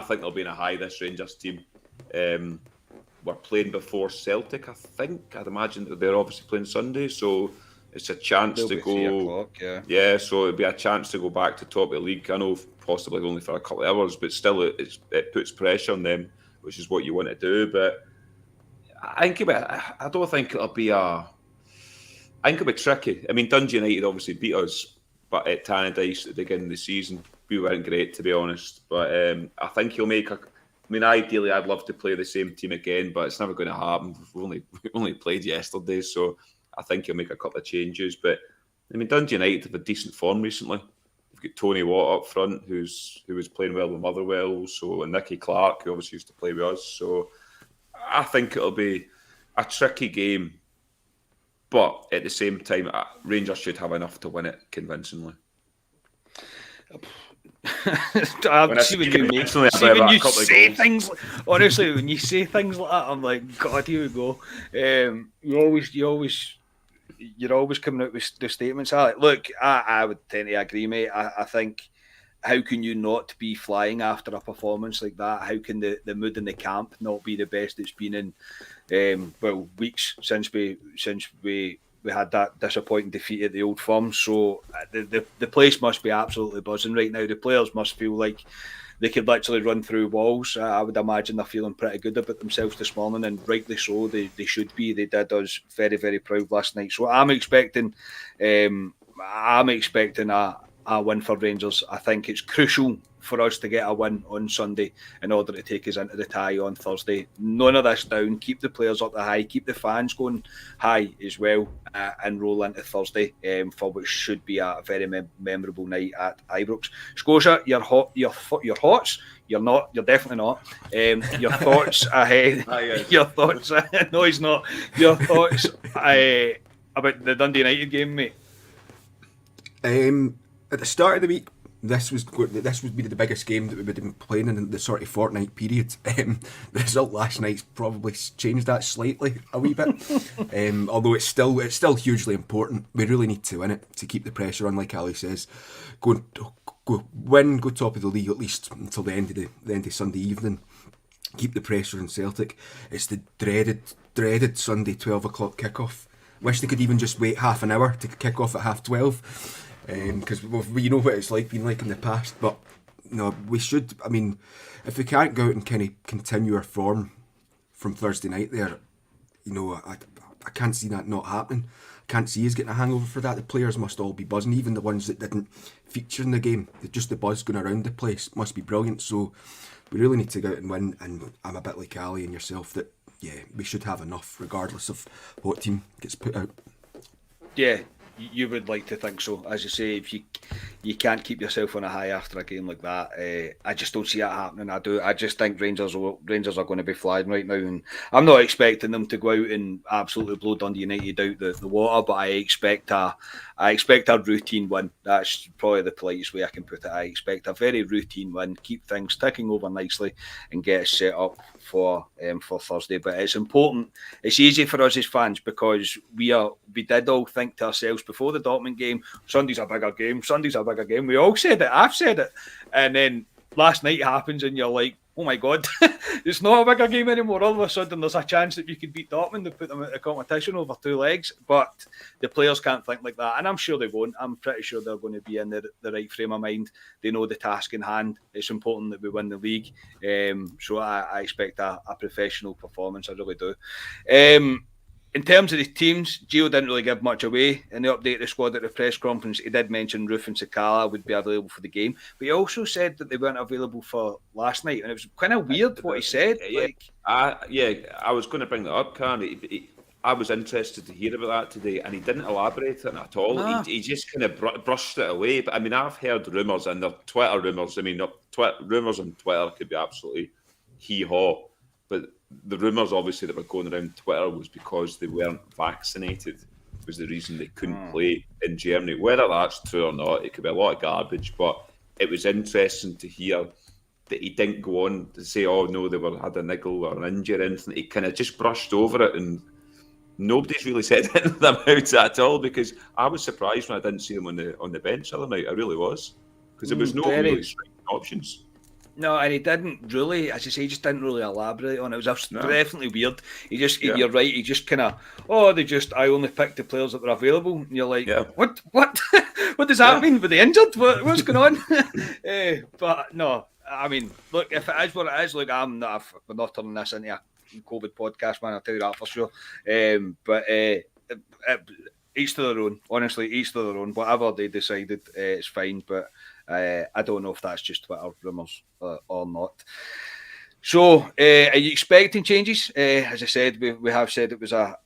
think they'll be in a high, this Rangers team. We're playing before Celtic, I think. I'd imagine that they're obviously playing Sunday, so it's a chance to go. Yeah, so it'd be a chance to go back to top of the league. I know possibly only for a couple of hours, but still it puts pressure on them, which is what you want to do. But I think it'll be tricky. I mean, Dundee United obviously beat us but at Tannadice at the beginning of the season, we weren't great, to be honest. But I think he'll make ideally, I'd love to play the same team again, but it's never going to happen. We only played yesterday, so I think he'll make a couple of changes. But I mean, Dundee United have a decent form recently. We've got Tony Watt up front, who was playing well with Motherwell, and Nicky Clark, who obviously used to play with us. So I think it'll be a tricky game, but at the same time, Rangers should have enough to win it convincingly. When you say things like that, I'm like, God, here we go. You're always coming out with the statements. Look, I would tend to agree, mate. I think, how can you not be flying after a performance like that? How can the mood in the camp not be the best it's been in weeks since we had that disappointing defeat at the Old Firm? So the place must be absolutely buzzing right now. The players must feel like they could literally run through walls. I would imagine they're feeling pretty good about themselves this morning, and rightly so. They should be. They did us very, very proud last night. So I'm expecting a win for Rangers. I think it's crucial for us to get a win on Sunday in order to take us into the tie on Thursday. None of this down. Keep the players up the high. Keep the fans going high as well, and roll into Thursday for what should be a very memorable night at Ibrox. Scotia, your thoughts? You're not. You're definitely not. Your thoughts ahead. Your thoughts. No, he's not. Your thoughts about the Dundee United game, mate. At the start of the week, this would be the biggest game that we would have been playing in the sort of fortnight period. The result last night's probably changed that slightly a wee bit. Although it's still hugely important. We really need to win it to keep the pressure on, like Ali says. Go top of the league at least until the end of Sunday evening. Keep the pressure on Celtic. It's the dreaded Sunday 12 o'clock kickoff. Wish they could even just wait half an hour to kick off at 12:30. Because you know what it's been like in the past, but no, we should. I mean, if we can't go out and kind of continue our form from Thursday night there, I can't see that not happening. I can't see us getting a hangover for that. The players must all be buzzing, even the ones that didn't feature in the game. Just the buzz going around the place must be brilliant. So we really need to go out and win, and I'm a bit like Ali and yourself that, yeah, we should have enough regardless of what team gets put out. Yeah. You would like to think so. As you say, if you can't keep yourself on a high after a game like that, I just don't see it happening. I just think Rangers are going to be flying right now, and I'm not expecting them to go out and absolutely blow Dundee United out the water, but I expect a routine win. That's probably the politest way I can put it. I expect a very routine win, keep things ticking over nicely, and get us set up for Thursday. But it's important. It's easy for us as fans because we did all think to ourselves before the Dortmund game, Sunday's a bigger game. We all said it. I've said it. And then last night happens and you're like, oh my God, it's not a bigger game anymore. All of a sudden there's a chance that you could beat Dortmund and put them out of competition over two legs. But the players can't think like that. And I'm sure they won't. I'm pretty sure they're going to be in the right frame of mind. They know the task in hand. It's important that we win the league. So I expect a professional performance. I really do. In terms of the teams, Gio didn't really give much away in the update of the squad at the press conference. He did mention Roof and Sakala would be available for the game, but he also said that they weren't available for last night, and it was kind of weird what he said. I was going to bring that up, Karen. I was interested to hear about that today, and he didn't elaborate on it at all. No. He just kind of brushed it away. But I mean, I've heard rumours, and they're Twitter rumours. I mean, rumours on Twitter could be absolutely hee-haw, but the rumours, obviously, that were going around Twitter was because they weren't vaccinated was the reason they couldn't play in Germany. Whether that's true or not, it could be a lot of garbage, but it was interesting to hear that he didn't go on to say, oh, no, they had a niggle or an injury or anything. He kind of just brushed over it, and nobody's really said anything about it at all, because I was surprised when I didn't see him on the bench the other night. I really was, because there was no really striking options. No, and he didn't really, as you say, he just didn't really elaborate on it. It was definitely weird. You're right, he just kind of, I only picked the players that were available. And you're like, what? What does that mean? Were they injured? What's going on? But no, I mean, look, if it is what it is, look, we're not turning this into a COVID podcast, man, I'll tell you that for sure. But each to their own. Honestly, each to their own. Whatever they decided, it's fine. But I don't know if that's just Twitter rumours or not. So, are you expecting changes? As I said, we have said it was a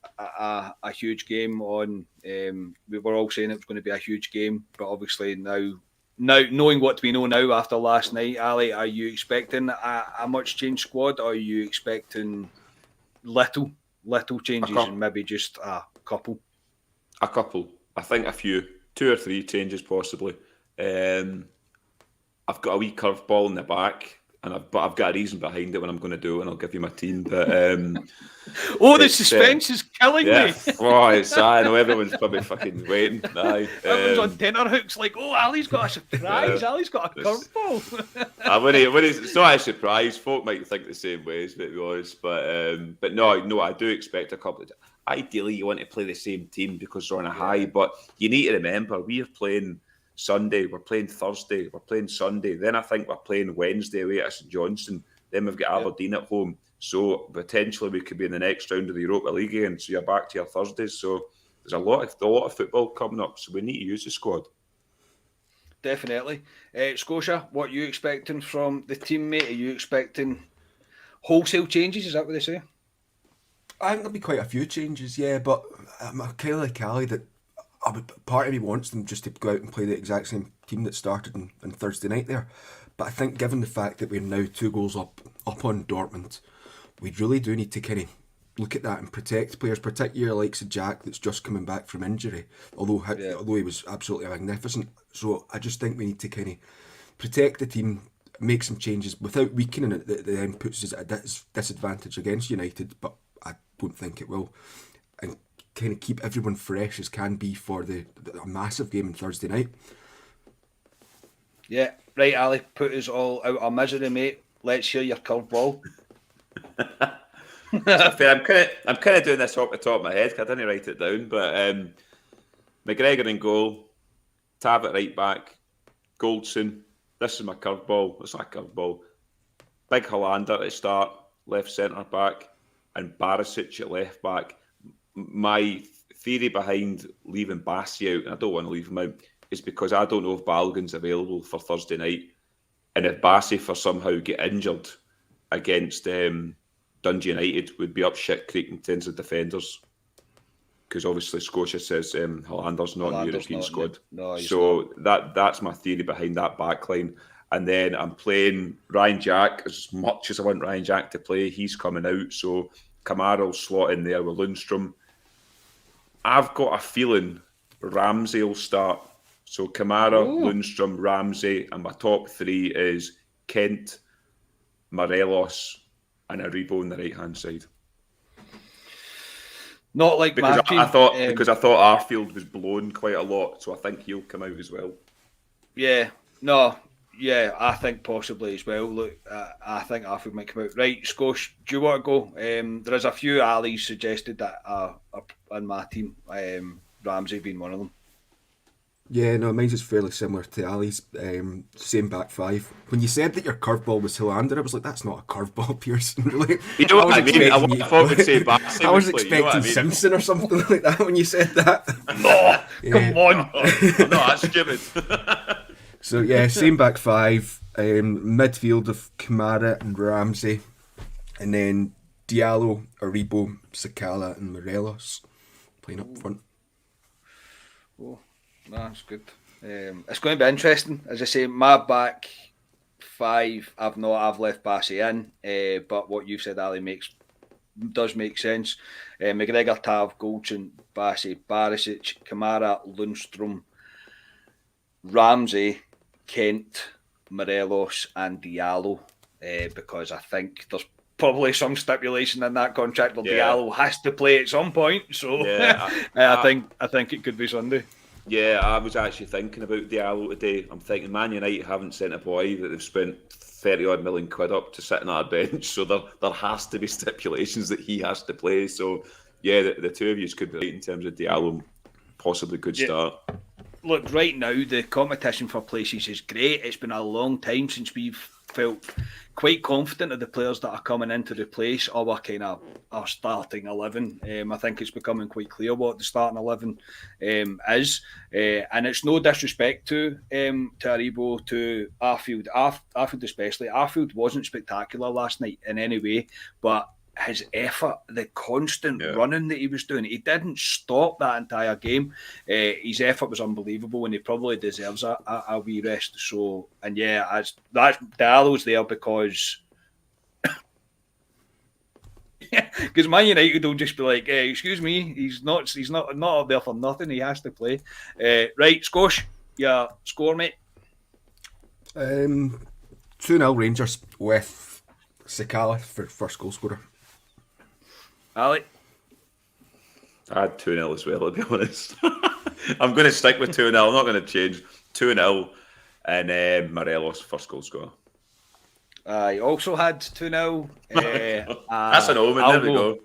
huge game on. We were all saying it was going to be a huge game, but obviously now knowing what we know now after last night, Ali, are you expecting a much changed squad, or are you expecting little changes and maybe just a couple? A couple. I think a few, 2 or 3 changes possibly. I've got a wee curveball in the back. But I've got a reason behind it when I'm going to do it, and I'll give you my team. But the suspense is killing me. Oh, I know everyone's probably fucking waiting. Everyone's on tenterhooks like, Ali's got a surprise. Ali's got a curveball. It's not a surprise. Folk might think the same way as it was, but no, I do expect a couple. Ideally, you want to play the same team because they're on a high, but you need to remember we are playing Sunday, we're playing Thursday, we're playing Sunday. Then I think we're playing Wednesday away at St Johnstone. Then we've got Aberdeen at home. So potentially we could be in the next round of the Europa League again. So you're back to your Thursdays. So there's a lot of football coming up. So we need to use the squad. Definitely. Scotia, what are you expecting from the team, mate? Are you expecting wholesale changes? Is that what they say? I think there'll be quite a few changes, yeah. But I'm kind of like Ali that part of me wants them just to go out and play the exact same team that started on Thursday night there. But I think given the fact that we're now 2 goals up on Dortmund, we really do need to kind of look at that and protect players, particularly like Jack that's just coming back from injury, although he was absolutely magnificent. So I just think we need to kind of protect the team, make some changes without weakening it, that then puts us at a disadvantage against United, but I don't think it will. And kind of keep everyone fresh as can be for the massive game on Thursday night. Yeah, right, Ali, put us all out our misery, mate. Let's hear your curveball. I'm kind of doing this off the top of my head because I didn't write it down, but McGregor in goal, Tav at right back, Goldson. This is my curveball. It's not a curveball. Big Hollander at the start, left centre back, and Barisic at left back. My theory behind leaving Bassi out, and I don't want to leave him out, is because I don't know if Balogun's available for Thursday night. And if Bassi for somehow get injured against Dundee United, would be up shit creek in terms of defenders. Because obviously Scotia says Hollander's not in the European squad. So that's my theory behind that backline. And then I'm playing Ryan Jack as much as I want Ryan Jack to play. He's coming out, so Kamara will slot in there with Lundstram. I've got a feeling Ramsey will start. So Kamara, Lundstram, Ramsey, and my top 3 is Kent, Morelos, and Aribo on the right-hand side. Not like because Matthew, I thought Arfield was blown quite a lot, so I think he'll come out as well. I think possibly as well. Look, I think Arfield might come out. Right, Scosh, do you want to go? There is a few Ali's suggested that are on my team. Ramsey being one of them. Yeah, no, mine's is fairly similar to Ali's. Same back 5. When you said that your curveball was Hollander, I was like, that's not a curveball, Pearson. Really? You know what I mean? I thought we'd say Bassi. I was expecting Simpson or something like that when you said that. No, come on. No, that's stupid. So yeah, same back 5. Midfield of Kamara and Ramsey, and then Diallo, Aribo, Sakala, and Morelos playing up front. Oh, that's good. It's going to be interesting. As I say, my back 5, I've left Bassi in, but what you've said, Ali, does make sense. McGregor, Tav, Goldson, Bassi, Barisic, Kamara, Lundstram, Ramsey, Kent, Morelos, and Diallo, because I think there's probably some stipulation in that contract where Diallo has to play at some point. So I think it could be Sunday. Yeah, I was actually thinking about Diallo today. I'm thinking Man United haven't sent a boy that they've spent 30-odd million quid up to sitting on a bench, so there has to be stipulations that he has to play. So yeah, the two of you could be right in terms of Diallo possibly could start. look, right now, the competition for places is great. It's been a long time since we've felt quite confident of the players that are coming in to replace our kind of our starting 11. I think it's becoming quite clear what the starting 11 is. And it's no disrespect to Aribo, to Arfield. Arfield especially. Arfield wasn't spectacular last night in any way, but his effort, the constant running that he was doing, he didn't stop that entire game. His effort was unbelievable, and he probably deserves a wee rest. So, and that's Diallo's there because Man United will just be like, excuse me, he's not up there for nothing. He has to play. Right, Scosh, yeah, score, mate. 2-0 Rangers with Sakala for first goal scorer. Ali? I had 2-0 as well, to be honest. I'm going to stick with 2-0. I'm not going to change. 2-0 and Morelos first goal scorer. I also had 2-0. That's an omen. There we go.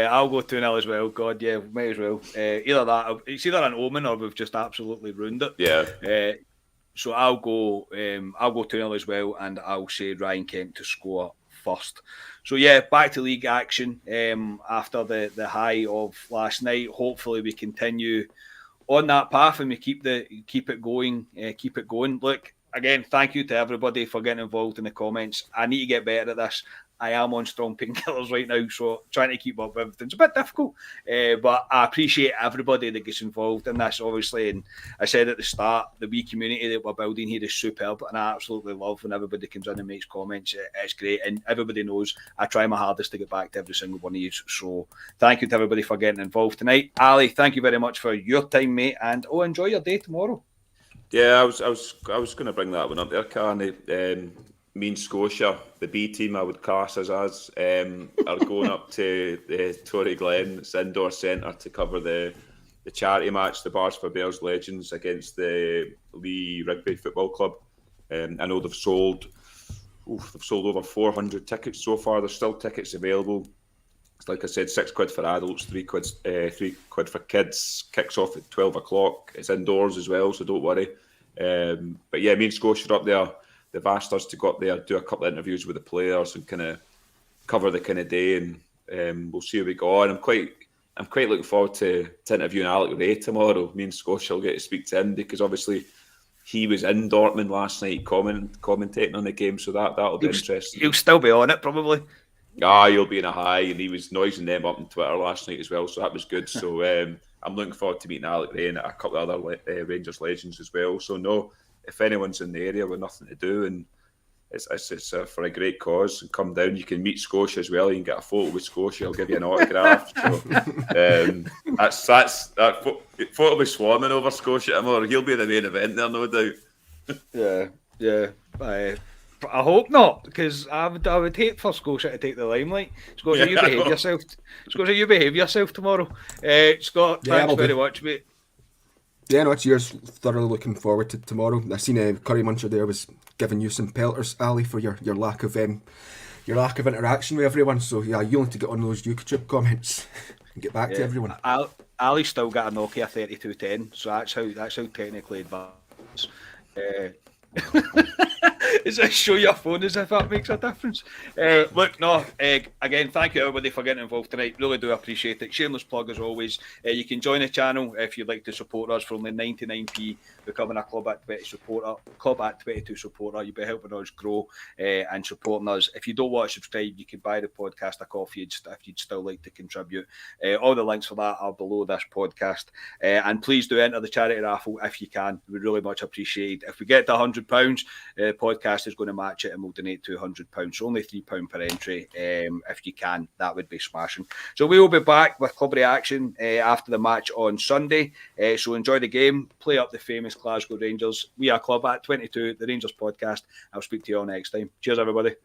I'll go 2-0 as well. God, yeah, might as well. Either that, it's either an omen or we've just absolutely ruined it. Yeah. So I'll go 2-0 as well, and I'll say Ryan Kent to score first. So back to league action after the high of last night. Hopefully we continue on that path and we keep it going. Look, again, thank you to everybody for getting involved in the comments. I need to get better at this. I am on strong painkillers right now, so trying to keep up with everything's a bit difficult. But I appreciate everybody that gets involved in this, obviously. And I said at the start, the wee community that we're building here is superb, and I absolutely love when everybody comes in and makes comments. It's great, and everybody knows I try my hardest to get back to every single one of you. So thank you to everybody for getting involved tonight. Ali, thank you very much for your time, mate, and enjoy your day tomorrow. Yeah, I was going to bring that one up there, Carney. Me and Scotia, the B team I would class as are going up to Tory Glen's indoor centre to cover the charity match, the Bars for Bears Legends against the Lee Rugby Football Club. I know they've sold over 400 tickets so far. There's still tickets available. Like I said, £6 for adults, £3 for kids. Kicks off at 12 o'clock. It's indoors as well, so don't worry. But yeah, me and Scotia are up there. They've asked us to go up there, do a couple of interviews with the players and kind of cover the kind of day, and we'll see how we go on. I'm quite looking forward to interviewing Alec Ray tomorrow. Me and Scotia will get to speak to him because obviously he was in Dortmund last night commentating on the game, so that'll be interesting. He'll still be on it probably. He'll be in a high, and he was noising them up on Twitter last night as well, so that was good. So I'm looking forward to meeting Alec Ray and a couple of other Rangers legends as well. So no, if anyone's in the area with nothing to do and it's for a great cause, and come down, you can meet Scotia as well. You can get a photo with Scotia. He'll give you an autograph. So that photo will be swarming over Scotia tomorrow. He'll be the main event there, no doubt. Yeah. I hope not, because I would hate for Scotia to take the limelight. Scotia, you behave yourself. Scotia, you behave yourself tomorrow. Scott, thanks very much, mate. Yeah, no, it's yours. Thoroughly looking forward to tomorrow. I seen Curry Muncher there was giving you some pelters, Ali, for your lack of interaction with everyone. So yeah, you'll need to get on those YouTube comments and get back to everyone. Ali's still got a Nokia 3210, so that's how technically advanced. Is it show your phone as if that makes a difference? Again, thank you everybody for getting involved tonight. Really do appreciate it. Shameless plug as always. You can join the channel if you'd like to support us for only 99p, becoming a Club at 20 supporter, Club at 22 supporter. You'll be helping us grow and supporting us. If you don't want to subscribe, you can buy the podcast a coffee if you'd still like to contribute. All the links for that are below this podcast. And please do enter the charity raffle if you can. We really much appreciate it. If we get to £100, podcast is going to match it and we'll donate £200. So only £3 per entry. If you can, that would be smashing. So we will be back with club reaction after the match on Sunday. So enjoy the game, play up the famous Glasgow Rangers. We are Club at 22, the Rangers podcast. I'll speak to you all next time. Cheers, everybody.